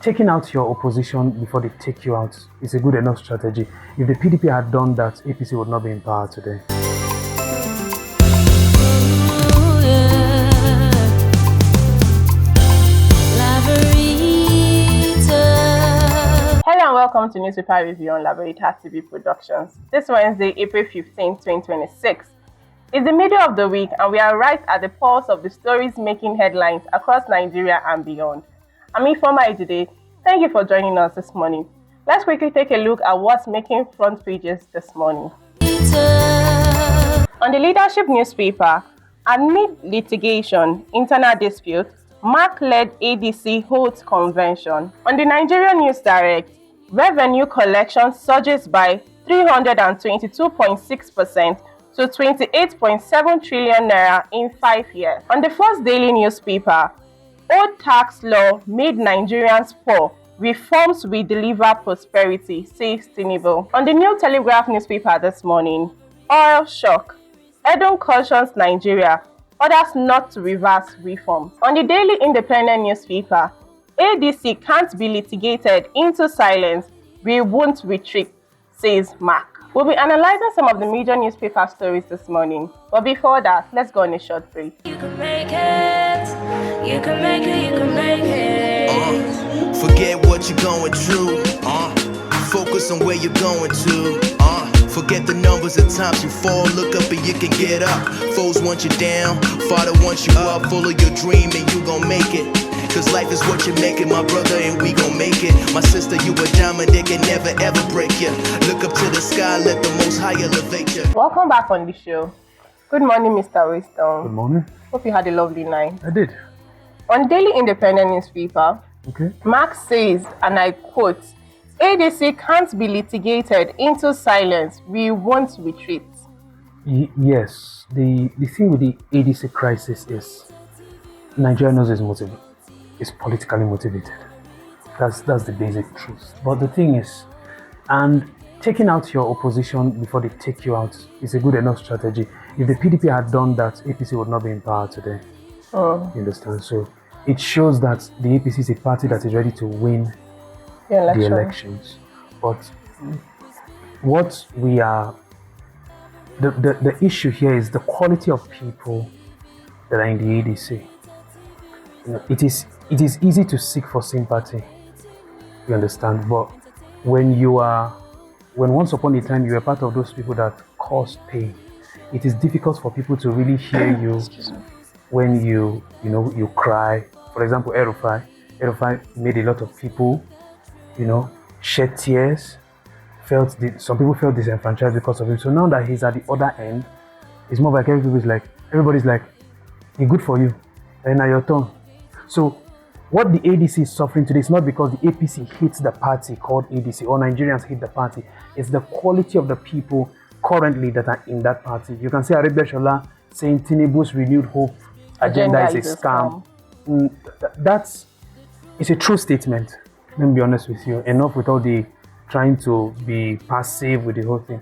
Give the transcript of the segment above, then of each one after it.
taking out your opposition before they take you out is a good enough strategy. If the PDP had done that, APC would not be in power today. Hello and welcome to Newspaper Review on Laveritatv Productions. This Wednesday, April 15, 2026. It's the middle of the week and we are right at the pulse of the stories making headlines across Nigeria and beyond. I'm Ifeoma today. Thank you for joining us this morning. Let's quickly take a look at what's making front pages this morning. On the leadership newspaper, amid litigation, internal dispute, MAC-led ADC holds convention. On the Nigerian News Direct, revenue collection surges by 322.6% to 28.7 trillion naira in 5 years. On the first daily newspaper, old tax law made Nigerians poor. Reforms will deliver prosperity, says Tinubu. On the New Telegraph newspaper this morning, oil shock. Edom cautions Nigeria, orders not to reverse reforms. On the Daily Independent newspaper, ADC can't be litigated into silence. We won't retreat, says MAC. We'll be analyzing some of the major newspaper stories this morning. But before that, let's go on a short break. You can make it, you can make it, you can make it. Forget what you're going through. Focus on where you're going to. Forget the numbers of times you fall. Look up and you can get up. Foes want you down, Father wants you up. Full of your dream and you gon' make it. Cause life is what you make it, my brother, and we gon' make it. My sister, you a diamond, they can never ever break you. Look up to the sky, let the most high elevate you. Welcome back on the show. Good morning, Mr. Wisdom. Good morning. Hope you had a lovely night. I did. On Daily Independent newspaper, Okay. Mark says, and I quote, ADC can't be litigated into silence. We won't retreat. Yes. The thing with the ADC crisis is Nigeria knows it's politically motivated. That's the basic truth. But the thing is, and taking out your opposition before they take you out is a good enough strategy. If the PDP had done that, APC would not be in power today. You understand? So it shows that the APC is a party that is ready to win the elections. But what we are, the issue here is the quality of people that are in the ADC. You know, it is easy to seek for sympathy, you understand, but when once upon a time you were part of those people that caused pain, it is difficult for people to really hear you when you cry. For example, Erufai made a lot of people, shed tears, some people felt disenfranchised because of him. So now that he's at the other end, it's more like everybody's like, it's good for you, and now your turn. So what the ADC is suffering today is not because the APC hates the party called ADC or Nigerians hate the party. It's the quality of the people currently that are in that party. You can see Arabia Shola saying Tinubu's renewed hope agenda is a scam. It's a true statement. Let me be honest with you. Enough with all the trying to be passive with the whole thing.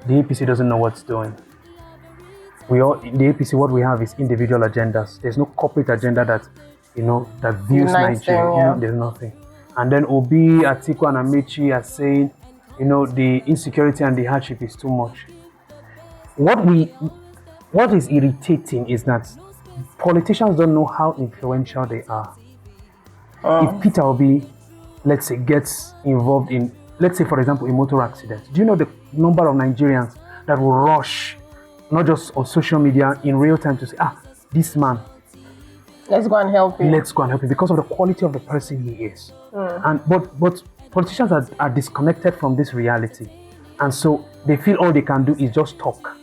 The APC doesn't know what's doing. The APC, what we have is individual agendas. There's no corporate agenda that views Nigeria. There's nothing. And then Obi, Atiku, and Amechi are saying, the insecurity and the hardship is too much. What is irritating is that politicians don't know how influential they are. If Peter Obi, let's say, gets involved in, let's say, for example, a motor accident, do you know the number of Nigerians that will rush, not just on social media, in real time to say, this man, let's go and help him. Because of the quality of the person he is. But politicians are disconnected from this reality. And so they feel all they can do is just talk.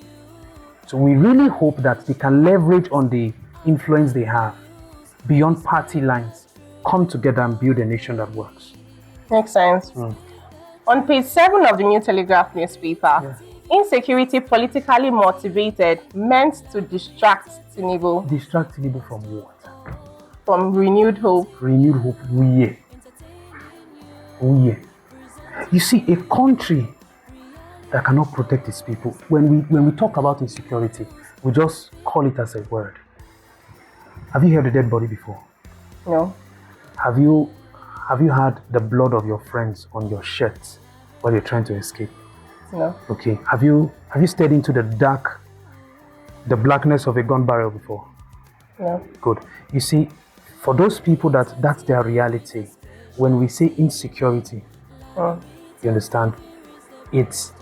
So we really hope that they can leverage on the influence they have beyond party lines, come together and build a nation that works. Makes sense. On page 7 of the New Telegraph newspaper, insecurity politically motivated meant to distract Tinubu. Distract Tinubu from what? From renewed hope. Renewed hope, You see, a country that cannot protect its people, when we talk about insecurity, we just call it as a word. Have you heard a dead body before? No. Have you have you had the blood of your friends on your shirt while you're trying to escape? No. Okay. Have you stared into the blackness of a gun barrel before? No. Good. You see, for those people that's their reality, when we say insecurity, you understand, it's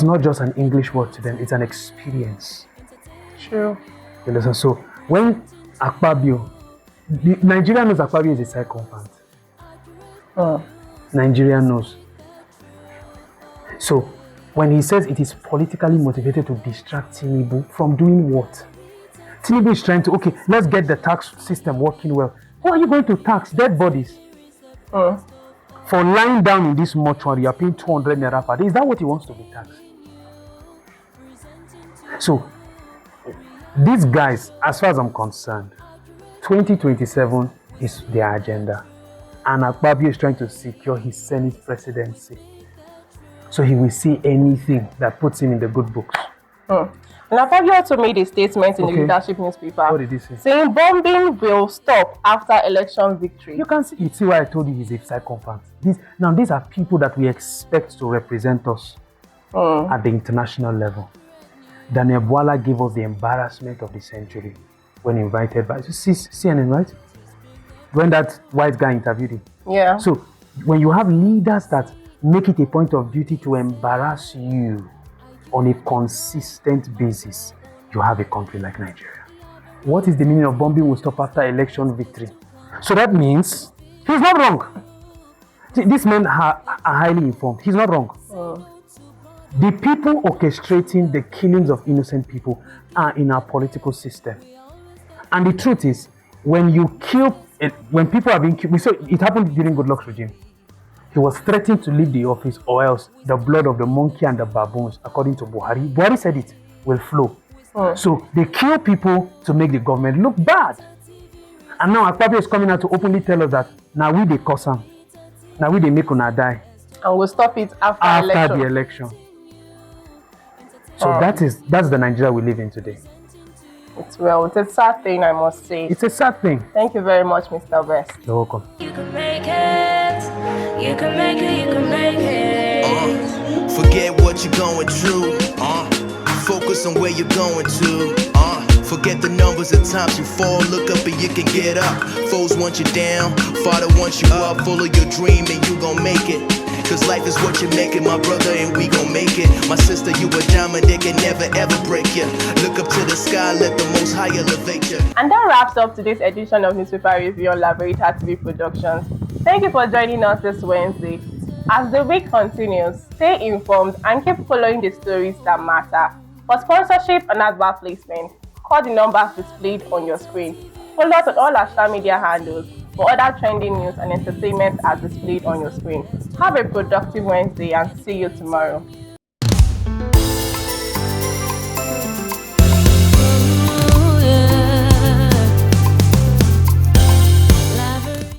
not just an English word to them, it's an experience. True. You understand? So when Akpabio, Nigeria knows Akpabio is a sycophant. Nigeria knows. So when he says it is politically motivated to distract Tinubu from doing what? Tinubu is trying to, okay, let's get the tax system working well. Who are you going to tax? Dead bodies. For lying down in this mortuary, you're paying 200 naira per day. Is that what he wants to be taxed? So, these guys, as far as I'm concerned, 2027 is their agenda. And Akpabio is trying to secure his Senate presidency. So he will see anything that puts him in the good books. Akpabio also made a statement in the leadership newspaper. What did he say? Saying bombing will stop after election victory. You can see why I told you he's a sycophant. These are people that we expect to represent us at the international level. Daniel Bwala gave us the embarrassment of the century when invited by CNN, right? When that white guy interviewed him. Yeah. So when you have leaders that make it a point of duty to embarrass you on a consistent basis, you have a country like Nigeria. What is the meaning of bombing will stop after election victory? So that means he's not wrong. These men are highly informed. He's not wrong. The people orchestrating the killings of innocent people are in our political system. And the truth is, when people are being killed, we saw it happened during Goodluck's regime. He was threatened to leave the office or else the blood of the monkey and the baboons, according to Buhari. Buhari said it will flow. So they kill people to make the government look bad. And now Akpabio is coming out to openly tell us that now we they cause him. Now we they make una die. And we'll stop it after the election. So that's the Nigeria we live in today. It's a sad thing, I must say. It's a sad thing. Thank you very much, Mr. Best. You're welcome. You can make it. You can make it. You can make it. Forget what you're going through. Focus on where you're going to. Forget the numbers of times you fall. Look up and you can get up. Foes want you down. Father wants you up. Follow your dream and you gon' make it. Cause life is what you make it, my brother, and we gon' make it. My sister, you a diamond, they can never ever break you. Look up to the sky, let the most high elevate you. And that wraps up today's edition of Newspaper Review on Laveritatv Productions. Thank you for joining us this Wednesday. As the week continues, stay informed and keep following the stories that matter. For sponsorship and advert placement, call the numbers displayed on your screen. Follow us on all our social media handles for other trending news and entertainment as displayed on your screen. Have a productive Wednesday and see you tomorrow.